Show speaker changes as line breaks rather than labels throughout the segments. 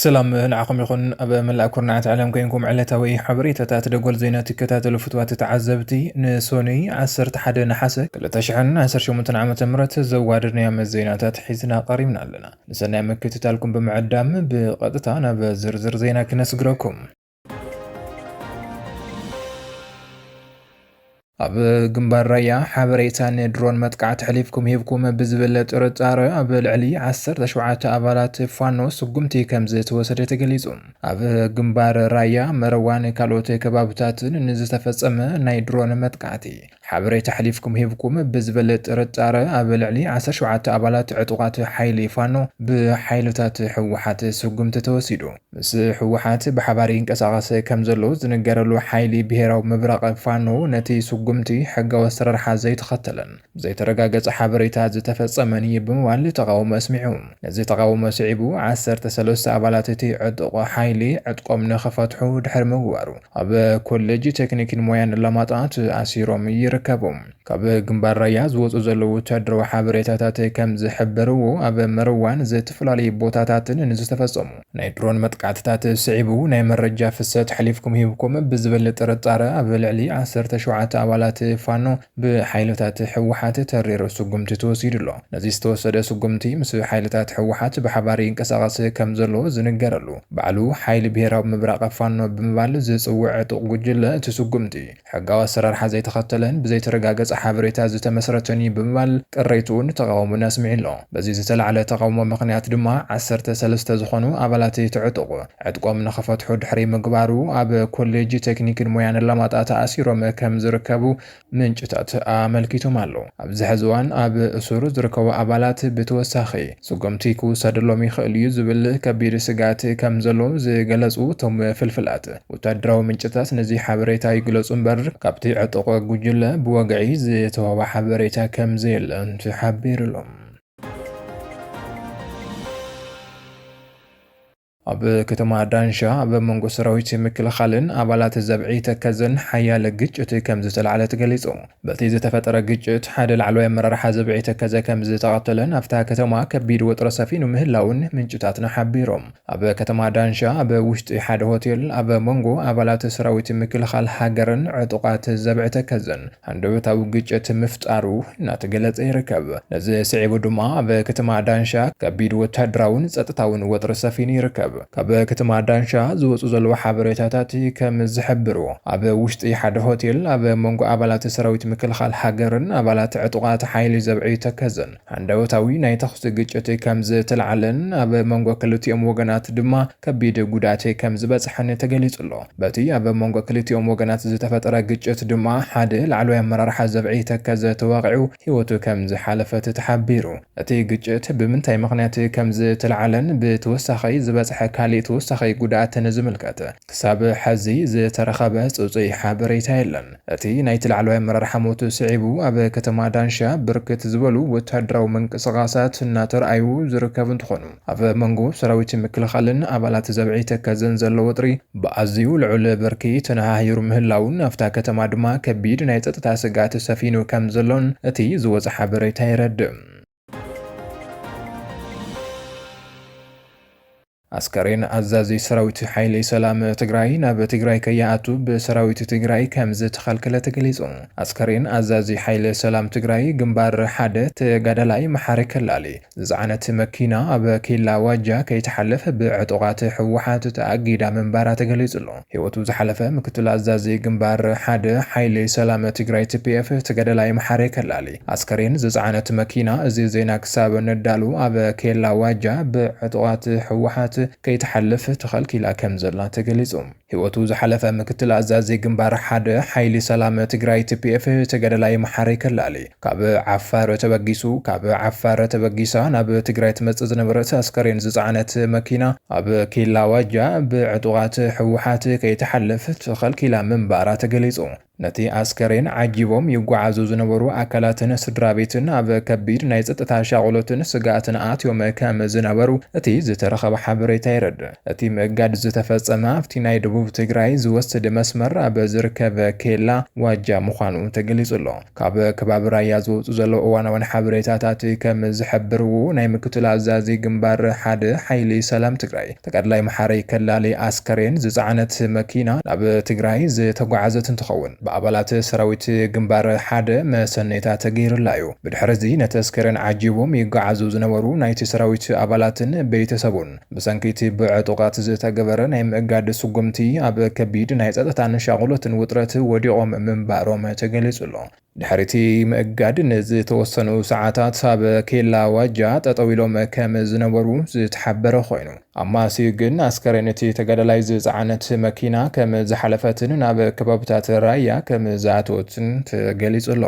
سلام نعقم يكون أبا ملأ كورنعات عالم كينكم علتاوي حبريتا تاتدقول زينات كتاتلو فتوات تعذبتي نسوني عسر تحد نحسك لتشعن عسر شو متن عامة مرت زوارنا من الزينات حيزنا قريبنا لنا نسنا مكتتالكم بمعدام بقدتانا بزرزر زينا كنسقركم أب جنبار ريا حبريتان درون متقعت حليفكم هيفكم بزبلة رتارة أب العلي عسر تشوعات أبالات فانو سقمتي كمزت وسرت جليزون أب جنبار ريا مروان كالوت كبابتات نزت فصمة ناي درون متقعتي حبريت حليفكم هيفكم بزبلة رتارة أب العلي عسر شوعات أبالات عطوقات حيلي فانو بحيلتات حوحات سقمت توسيدو بس حوحات بحبارين كساغاس كمزلو زنقرلو حيلي بهراو مبرق فانو نتي قمتي حق وسررحا زي تختلن زي ترقاقص حبريتات زتفصمني بموال تقاوم اسمعهم نزي تقاوم سعيبو عسر تسلوس أبالاتتي عدق حيلي عدقم نخفتحو دحر مغوارو أب كوليجي تكنيك مويان اللامطات أسيروم يركبهم كاب جنبار رياز وزو زلو تدرو حبريتات كم زحبرو أب مروان زي تفلالي بوتاتاتن نزي تفصمو نايدرون متقعتات سعيبو ناي مرجا فسات حليفكم هيبكم بزبل ترطارة أب العلي عسر تشوعات أبالات فانو بحيلتات حوحات ترير سقمت توسيدلو نزي استوسد سقمتي مس حيلتات حوحات بحباري انقساقس كمزلو زنقرلو بعلو حيل بهراو مبرق فانو بمبال زي صوع تقوجل تسقمتي حقا سرر حزي تختلن بزي ترقاقص حبريتا زي تمسرتني بمبال قريتون تقاوم ناس معلو بزي زتل على تقاوم مقنيات دما عسرت سلسة زخونو أبالاتي تعتقو عدقوم نخفت حد حري مقبارو أب كوليجي تكنيك المويان اللامطات أسيرو كمزركبو منጭታት አመልኪቶም አለው ኣብዚ ሕዝዋን ኣብ እሱሩ ዝርከቡ ኣባላት ብተወሳኺ ስጉምቲ ክውሰድሎም ይኽእል እዩ ዝብል ከቢድ ስጋት ከም ዘሎ ዝገለጹ እቶም ፍልፍላት ወታደራዊ ምንጭታት ነዚ ሓበሬታ ይግለጹ እምበር ካብቲ ዕጡቕ ጉጅለ ብወግዒ ዝተወሃበ ሓበሬታ ከም ዘየለን ተሓቢሩሎም أب كتما دانشا أب منغو سراويت مكلخالن أبالات الزبعي تكزن حيا لقجت كمزة العالة تقليزو بلتي تفتر قجت حاد العلوية مررح زبعي تكزا كمزة تغطلن أفتها كتما كبير وطرسافين ومهلاون من جتاتنا حبيروم أب كتما دانشا أب وشت حاد هوتيل أب منغو أبالات سراويت مكلخال حاقرن عطوقات الزبعي تكزن عندو تاو قجت مفتارو ناتقلت يركب نزي سعيبو دما أب كتما دانشا كبير وتدراون ستتاون وطرسافين يركب كاب كتما دانشا زوصو زلو حبريتاتات كم زحبرو أب وشتي حد هوتيل أب منغو أبالات سراويت مكلخال حاقرن أبالات عطوقات حيلي زبعي تكزن عندو تاوي ناي تخص قجتي كم زتلعلن أب منغو كلتي وغنات دما كبيد قداتي كم زبصحن تقليصلو باتي أب منغو كلتي وغنات زتفتر قجت دما حد العلوية مررح زبعي تكز تواقعو هيوتو كم زحالفت تحبيرو اتي قجت بمنتاي مغنياتي كم زتلعلن بتوسخي زبصح كالي توسخي قدات نزملكته كساب حزي زترخبه صوصي حبريتا يلن اتي نايت العلوية مررح موتو سعيبو أب كتما دانشا بركت زبلو وتدراو منقسقاسات ناتر ايو زركبن تخونو أب منغو سراويت مكلخالن أبالات زبعي تكزن زلو وطري بأزيو العل بركي تنهاهير مهلاون أفتا كتما دما كبيد نايت تتاسقات سفينو كم زلون اتي زوز حبريتا يردم عسكرين عزازي سراويت حيلي سلام تقراي ناب تقراي كياتو بسراويت تقراي كمز تخلكله تقليصو عسكرين عزازي حيلي سلام تقراي جنبار حادة تقادلاي محارك اللالي زعنت مكينة أب كيلا واجا كي تحلف بعطوقات حوحات تأقيدا من بارا تقليصلو هيوتو زحلفة مكتل عزازي جنبار حادة حيلي سلام تقراي TPF تقادلاي محارك اللالي عسكرين زعنت مكينة ازي زينا كساب ندالو أب كيلا واجا بعطوقات حوحات كي تحلف تخلكيلا كم زلا تقليزهم هيوتو زحلفة مكتل عزازي جنبار حد حيلي سلام تقراي TPF تقدلاي محارك اللالي كاب عفار تبقيسو كاب عفار تبقيسا ناب تقراي تمزز نبرت عسكرين زعنت مكينة أب كيلا واجا بعطوغات حوحات كي تحلف تخلكيلا من بارا تقليزهم ነቲ አስከሬን ዓጂቦም ይጓዓዙ ዝነበሩ አካላትን ስድራቤትን ኣብ ከቢድ ናይ ጸጥታ ሻغሎትን ስጋኣትን ኣትዮም ከም ዝነበሩ እቲ ዝተረኸበ ሓበሬታ ይረድእ። እቲ ምእጋድ ዝተፈጸመ ኣብቲ ናይ ደቡብ ትግራይ ዝወስድ መስመር ኣብ ዝርከብ ኬላ ዋጃ ምዃኑ ተገሊጹ ኣሎ። ካብ ከባቢ ራያ ዝወፁ ዘለዉ እዋናውን ሓበሬታታት ከም ዝሕብርዎ ናይ ምክትል ኣዛዚ ግንባር ሓደ ሓይሊ ሰላም ትግራይ ተቀዳላይ መሓረይ ከላሊ አስከሬን ዝፀዓነት መኪና ናብ ትግራይ ዝተጓዓዘት እንትኸውን በአባላት ሰራዊት ግንባር ሓደ መሰነታ ተገይሩላ እዩ። ብድሕሪዚ ነቲ አስከሬን ዓጂቦም ይጓዓዙ ዝነበሩ ናይቲ ሰራዊት ኣባላትን ቤተሰቡን ብሰንኪቲ ብዕጡቃት ዝተገበረ ናይ ምእጋድ ስጉምቲ ኣብ ከቢድ ናይ ጸጥታን ሻغሎትን ውጥረት ወዲቖም ምንባሮም ተገሊጹ ኣሎ። ድሕሪቲ ምእጋድ ንዝተወሰኑ ሰዓታት ኣብ ኬላ ዋጃ ጠጠው ኢሎም ከም ዝነበሩ ዝተሓበረ ኮይኑ ኣማሲ ግን አስከሬን እቲ ተገዳላይ ዝፀዓነት መኪና ከም ዝሓለፈትን ናብ ከባብታት ራያ ከም ዝኣተወትን ተገሊጹ ኣሎ።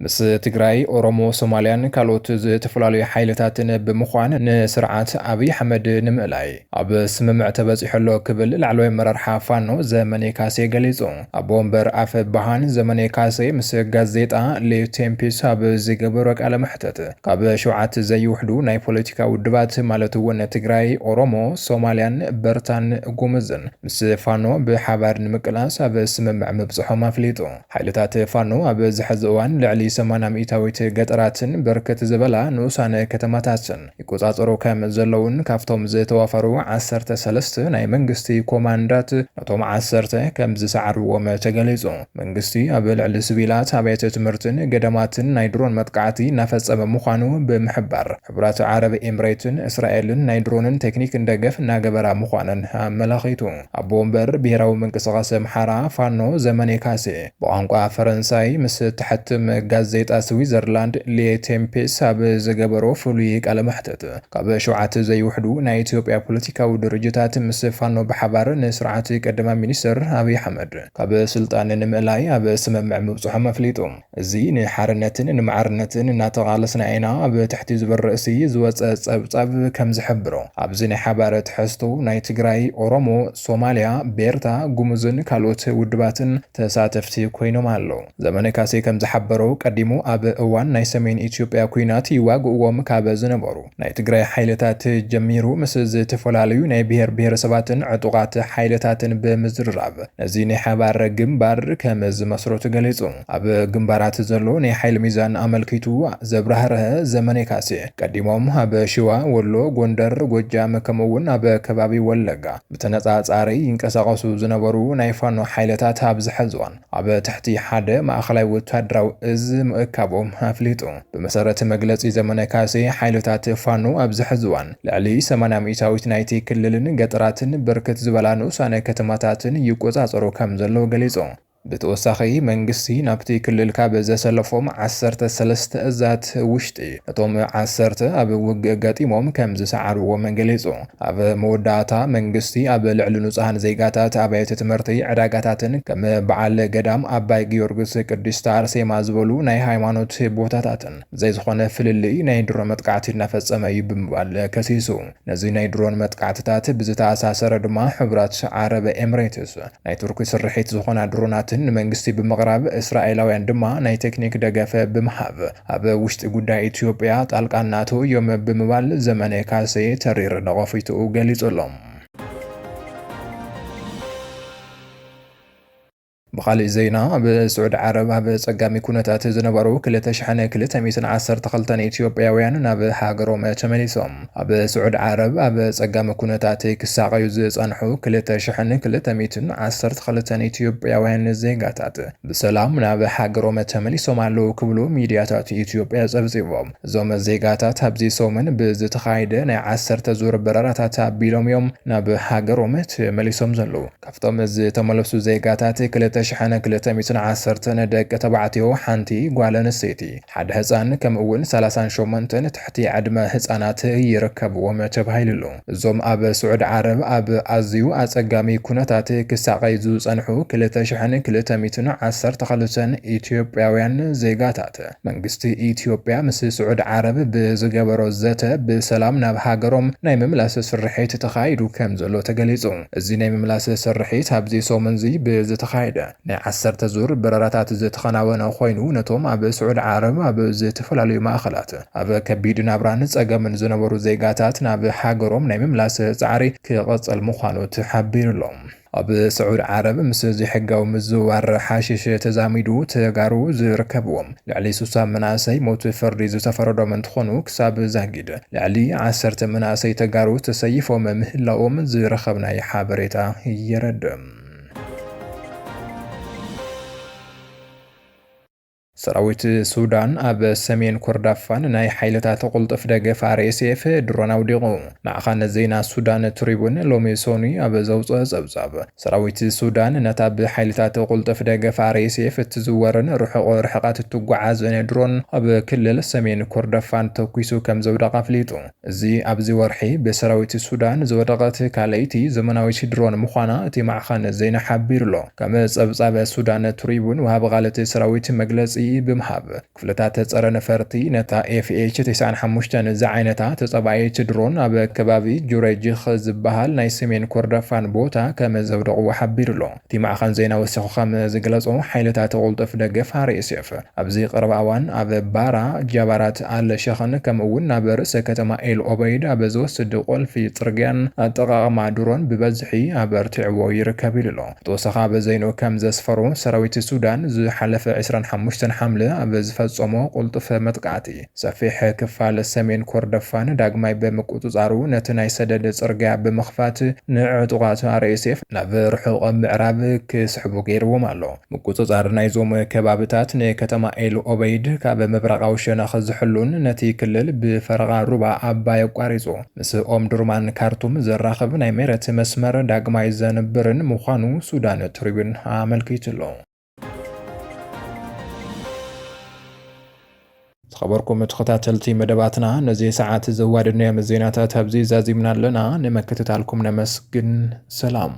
ምስ ትግራይ ኦሮሞ ሶማልያን ካልኦት ዝተፈላለዩ ሓይልታትን ብምዃን ንስርዓት ኣብይ ኣሕመድ ንምእላይ ኣብ ስምምዕ ተበፂሐሎ ክብል ላዕለዋይ ኣመራርሓ ፋኖ ዘመነ ካሴ ገሊጹ። ኣብ ወንበር ኣፈ ባሃን ዘመነ ካሴ ምስ ጋዜጣ ሌቴምፒስ ኣብ ዝገበሮ ቃለ መሕተት ካብ 7 ዘይውሕዱ ናይ ፖለቲካ ውድባት ማለት እውን ትግራይ፣ ኦሮሞ፣ ሶማልያን፣ በርታን ጉምዝን ምስ ፋኖ ብሓባር ንምቅላስ ኣብ ስምምዕ ምብፅሖም ኣፍሊጡ። ሓይልታት ፋኖ ኣብ ዝሕዚ እዋን ልዕሊ 80 ሚእታዊት ገጠራትን በርከት ዝበላ ንኡሳነ ከተማታትን ይቆጻጸሩ ከም ዘለውን ካብቶም ዝተዋፈሩ 13 ናይ መንግስቲ ኮማንዳት ነቶም 10 ከም ዝሰዓርዎም ተገሊጹ። መንግስቲ ኣብ ልዕሊ ሲቪላት ኣብያተ ትምህርትን ገዳማትን ናይ ድሮን መጥቃዕቲ እናፈጸመ ምዃኑ ብምሕባር ሕብራት ዓረብ ኤምሬትን እስራኤልን ናይ ድሮንን ቴክኒክ እንደገፍ እናገበራ ምዃነን ኣመላኺቱ። ኣብ ወንበር ብሄራዊ ምንቅስቓስ ኣምሓራ ፋኖ ዘመነ ካሴ ብቋንቋ ፈረንሳይ ምስ ትሕትም ጋዜጣ ስዊዘርላንድ ሌቴምፔስ ኣብ ዝገበሮ ፍሉይ ቃለ መሕተት ካብ 7 ዘይውሕዱ ናይ ኢትዮጵያ ፖለቲካዊ ድርጅታት ምስ ፋኖ ብሓባር ንስርዓት ቀዳማይ ሚኒስትር ኣብይ ኣሕመድ ካብ ስልጣን ንምእላይ ኣብ ስምምዕ ምብፅሖም ኣፍሊጡ። እዚ ንሓርነትን ንማዕርነትን እናተቓለስና ኢና ኣብ ትሕቲ ዝብል ርእሲ ዝወፀ ፀብፃብ ከም ዝሕብሮ ኣብዚ ናይ ሓባር ትሕዝቶ ናይ ትግራይ፣ ኦሮሞ፣ ሶማልያ፣ ቤርታ፣ ጉሙዝን ካልኦት ውድባትን ተሳተፍቲ ኮይኖም ኣለው። ዘመነ ካሴ ከም ዝሓበሮ ቀዲሙ ኣብ እዋን ናይ ሰሜን ኢትዮጵያ ኩናት ይዋግእዎም ካብ ዝነበሩ ናይ ትግራይ ሓይልታት ጀሚሩ ምስ ዝተፈላለዩ ናይ ብሄር ብሄረሰባትን ዕጡቃት ሓይልታትን ብምዝርራብ ነዚ ናይ ሓባር ግንባር ከም ዝመስረቱ ገሊጹ። ኣብ ግንባራት ዘሎ ናይ ሓይሊ ሚዛን ኣመልኪቱ ዘብራህርሀ ዘመነ ካሴ ቀዲሞም ኣብ ሽዋ፣ ወሎ፣ ጎንደር፣ ጎጃም ከምኡውን ኣብ ከባቢ ወለጋ ብተነጻጻሪ ይንቀሳቐሱ ዝነበሩ ናይ ፋኖ ሓይልታት ኣብ ዝሕዝዋን ኣብ ትሕቲ ሓደ ማእኸላይ ወታደራዊ እዝ ምእካቦም ኣፍሊጡ። ብመሰረት መግለፂ ዘመነ ካሴ ሓይልታት ፋኖ ኣብ ዝሕዝዋን ልዕሊ 80 ሚእታዊት ናይቲ ክልልን ገጠራትን በርከት ዝበላ ንኡሳነ ከተማታትን ይቆጻጸሩ ከም ዘለዎ ገሊጹ። ብተወሳኺ መንግስቲ ናብቲ ክልል ካብ ዘሰለፎም 13 እዛት ውሽጢ እቶም 10 ኣብ ውግእ ገጢሞም ከም ዝሰዓርዎም ገሊጹ። ኣብ መወዳእታ መንግስቲ ኣብ ልዕሊ ንጹሃን ዜጋታት ኣብያተ ትምህርቲ ዕዳጋታትን ከም በዓል ገዳም ኣባይ ጊዮርጊስ ቅድስት ኣርሴማ ዝበሉ ናይ ሃይማኖት ቦታታትን ዘይዝኾነ ፍልልይ ናይ ድሮን መጥቃዕቲ እናፈጸመ እዩ ብምባል ከሲሱ። ነዚ ናይ ድሮን መጥቃዕትታት ብዝተኣሳሰረ ድማ ሕብራት ዓረብ ኤምሬትስ ናይ ቱርኪ ስርሒት ዝኾና ድሮናት ንመንግስቲ ብምቕራብ እስራኤላውያን ድማ ናይ ቴክኒክ ደገፈ ብምሃብ ኣብ ውሽጢ ጉዳይ ኢትዮጵያ ጣልቃ እናተው እዮም ብምባል ዘመነ ካሴ ተሪር ነቐፊቱ ገሊጹሎም። بخالي زينا بسعود عرب بسقامي كونتات زنبرو كلتا شحنة كلتا ميسن عصر تخلطان إثيوبياويان ناب هاجروم تمليسوم بسعود عرب بسقامي كونتات كساقا يزيز أنحو كلتا شحنة كلتا ميتن عصر تخلطان إثيوبياويان زيغاتات بسلام ناب هاجروم تمليسوم على كبلو ميدياتات إثيوبيا زبزيوم زوم زيغاتات هبزي سومن بزتخايدة نا عصر تزور براراتات بيلوم يوم ناب هاجروم تمليسوم زلو كفتم تملسو زيغاتات كلتا 210 ደቂ ተባዕትዮ ሓንቲ ጓል ኣንስተይቲ ሓደ ህፃን ከምኡ እውን 38 ትሕቲ ዕድመ ህፃናት ይርከብዎም ተባሂሉ እዞም ኣብ ስዑድ ዓረብ ኣብ ኣዝዩ ኣጸጋሚ ኩነታት ክሳቀይ ዝጸንሑ 2212 ኢትዮጵያውያን ዜጋታት መንግስቲ ኢትዮጵያ ምስ ስዑድ ዓረብ ብዝገበሮ ዘተ ብሰላም ናብ ሃገሮም ናይ ምምላስ ስርሒት ተኻይዱ ከም ዘሎ ተገሊጹ እዚ ናይ ምምላስ ስርሒት ኣብዚ ሰሙን እዚ ብዝተኻየደ ናይ 10 ዙር በረራታት ዝተኸናወነ ኮይኑ ነቶም ኣብ ስዑድ ዓረብ ኣብ ዝተፈላለዩ ማእኸላት ኣብ ከቢድ ናብራን ጸገምን ዝነበሩ ዜጋታት ናብ ሃገሮም ናይ ምምላስ ጻዕሪ ክቐጽል ምዃኑ ተሓቢሩሎም ኣብ ስዑድ ዓረብ ምስ ሕጋዊ ምዝዋር ሓሽሽ ተዛሚዱ ተጋሩ ዝርከብዎም ልዕሊ 60 መናእሰይ ሞት ፍርዲ ዝተፈረዶም እንትኾኑ ክሳብ ዛጊድ ልዕሊ 10 መናእሰይ ተጋሩ ተሰይፎም ምህላኦም ዝረኸብናይ ሓበሬታ የረድም ሰራዊት ሱዳን ኣብ ሰሜን ኮርዳፋን ናይ ሓይልታት ቁልጥፍ ደገፍ RSF ድሮን ኣውዲቑ ማዕኸን ዜና ሱዳን ትሪቡን ሎሚ ሶኒ ኣብ ዘውፅኦ ጸብጻብ ሰራዊት ሱዳን ነታ ብሓይልታት ቁልጥፍ ደገፍ RSF እትዝወርን ርሑቕ ርሕቐት እትጓዓዝን ድሮን ኣብ ክልል ሰሜን ኮርዳፋን ተኩሱ ከም ዘውደቐ ኣፍሊጡ እዚ ኣብዚ ወርሒ ብሰራዊት ሱዳን ዝወደቐት ካልአይቲ ዘመናዊት ድሮን ምዃና እቲ ማዕኸን ዜና ሓቢሩሎ ከም ጸብጻብ ሱዳን ትሪቡን ወሃብ ቃልቲ ሰራዊት መግለጺ ብምሃብ ክፍለታት ጸረ ነፈርቲ ነታ FH95 ዝዓይነታ ተጸባይት ድሮን ኣብ ከባቢ ጁሬጅኽ ዝበሃል ናይ ሰሜን ኮርዳፋን ቦታ ከም ዘውደቑ ሓቢሩሎ እቲ ማዕኸን ዜና ወሲኹ ከም ዝገለጾ ሓይልታት ቁልጥፍ ደገፍ RSF ኣብዚ ቅርብ እዋን ኣብ ባራ ጃባራት ኣልሸኽን ከምኡ እውን ናብ ርእሰ ከተማ ኤል ኦበይድ ኣብ ዝወስድ ቁልፊ ጽርግያን ኣጠቓቕማ ድሮን ብበዝሒ ኣበርቲዕዎ ይርከብ ኢሉሎ ተወሳኺ ኣብ ዘይኑ ከም ዘስፈሩ ሰራዊት ሱዳን ዝሓለፈ 25 حمله ኣብ ዝፈጸሞ ቁልጥፍ መጥቃዕቲ ሰፊሕ ክፋል ሰሜን ኮርዳፋን ዳግማይ በመቁጽጻሩ ነቲ ናይ ሰደድ ጽርግያ ብምኽፋት ንዕጡቓት RSF ናብ ርሑቕ ምዕራብ ክስሕቡ ገይርዎም ኣሎ ምቁጽጻር ናይዞም ከባቢታት ንከተማ ኤል ኦበይድ ካብ ምብራቓዊ ሸነኽ ዝሕሉን ነቲ ክልል ብፈረቓ ሩባ ኣባይ ኣቋሪጹ ምስ ኦም ዱርማን ካርቱም ዘራኽብ ናይ መሬት መስመር ዳግማይ ዘንብርን ምዃኑ ሱዳን ትሪቡን ኣመልኪቱሎ خبركم تخطاتلتي مدباتنا نزي ساعات زوادنا مزينات تبزي زازي من لنا نمكتتالكم نمسكن سلام